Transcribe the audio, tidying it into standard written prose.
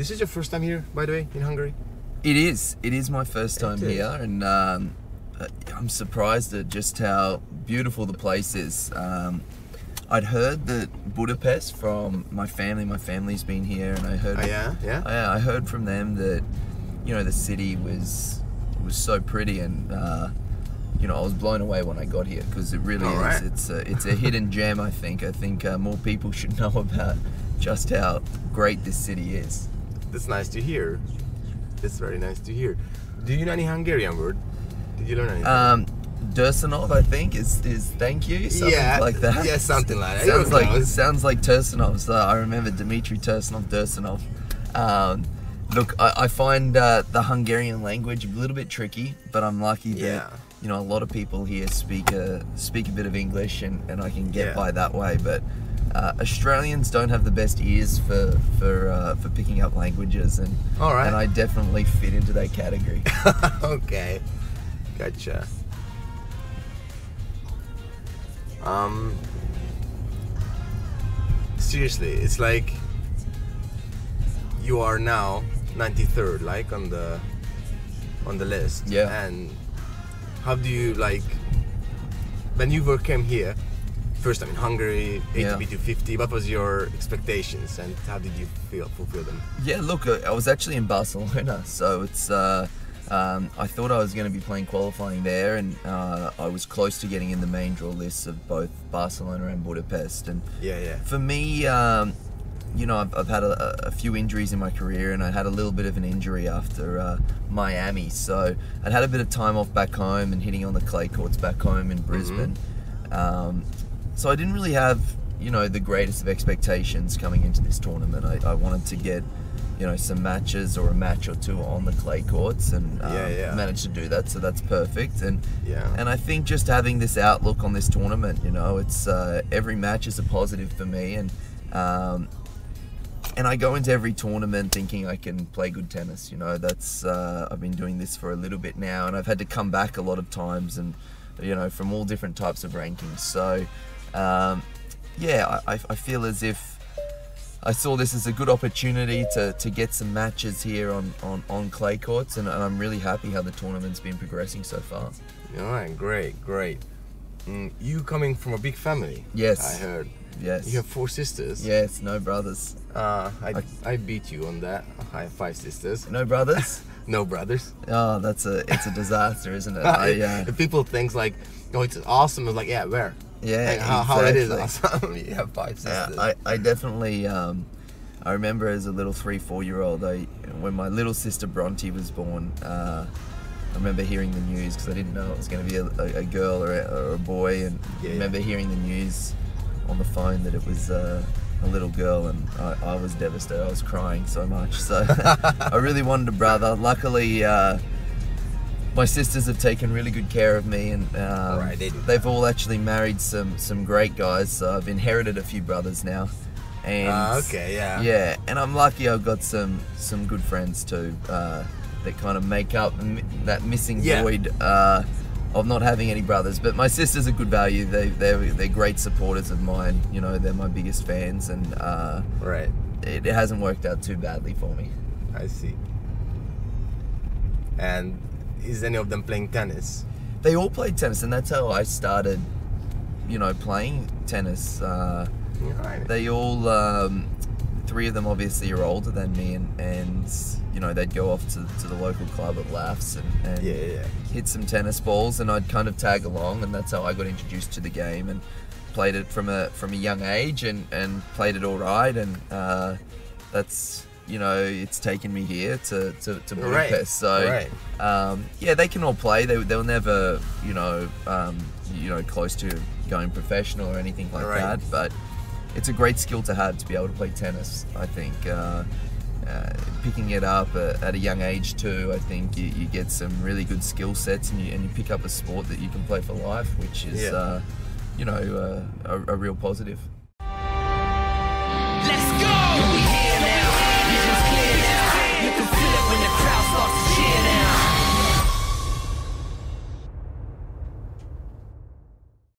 This is your first time here, by the way, in Hungary? It is. It is my first time here, and I'm surprised at just how beautiful the place is. I'd heard that Budapest from my family. My family's been here, and I heard. Oh, yeah. I heard from them that the city was so pretty, and I was blown away when I got here because it really is. Right. It's a hidden gem. I think more people should know about just how great this city is. That's nice to hear. That's very nice to hear. Do you know any Hungarian word? Did you learn anything? Dursanov, I think, is thank you, something like that. Yeah, something like that. Sounds like Tursunov. So I remember Dmitry Dursanov. Look, I find the Hungarian language a little bit tricky, but I'm lucky that a lot of people here speak a bit of English, and I can get by that way. But Australians don't have the best ears for picking up languages, and I definitely fit into that category. Okay, gotcha. Seriously, it's like you are now 93rd, like on the list. Yeah. And how do you when you came here first time in Hungary, ATP 250? What was your expectations, and how did you fulfill them? Yeah, look, I was actually in Barcelona, so it's. I thought I was going to be playing qualifying there, and I was close to getting in the main draw lists of both Barcelona and Budapest. And for me, I've had a few injuries in my career, and I had a little bit of an injury after Miami, so I'd had a bit of time off back home and hitting on the clay courts back home in Brisbane. So I didn't really have the greatest of expectations coming into this tournament. I wanted to get some matches or a match or two on the clay courts, and managed to do that, so that's perfect. And I think just having this outlook on this tournament, it's every match is a positive for me, and I go into every tournament thinking I can play good tennis. That's I've been doing this for a little bit now, and I've had to come back a lot of times, and from all different types of rankings. So I feel as if I saw this as a good opportunity to get some matches here on clay courts, and I'm really happy how the tournament's been progressing so far. Alright, great. You coming from a big family? Yes. I heard. Yes. You have 4 sisters? Yes, no brothers. I beat you on that. I have 5 sisters. No brothers? No brothers. Oh, it's a disaster, isn't it? People think it's awesome. It's like, where? Yeah, how it is awesome. You have 5 sisters. I definitely, I remember as a little 3-4-year-old, when my little sister Bronte was born, I remember hearing the news, because I didn't know it was going to be a girl or a boy, and I remember hearing the news on the phone that it was a little girl, and I was devastated. I was crying so much, so I really wanted a brother. Luckily, my sisters have taken really good care of me, and they've all actually married some great guys, so I've inherited a few brothers now. And and I'm lucky I've got some good friends too, that kind of make up that missing void of not having any brothers. But my sisters are good value. They're great supporters of mine. They're my biggest fans, and it hasn't worked out too badly for me. I see. And is any of them playing tennis? They all played tennis, and that's how I started, playing tennis. They all, 3 of them obviously are older than me, and they'd go off to the local club at Laughs and hit some tennis balls, and I'd kind of tag along, and that's how I got introduced to the game, and played it from a young age, and played it all right, and that's it's taken me here to Budapest. So they can all play. They were never close to going professional or anything like that, but it's a great skill to have, to be able to play tennis. I think picking it up at a young age too, I think you get some really good skill sets, and you pick up a sport that you can play for life, which is a real positive.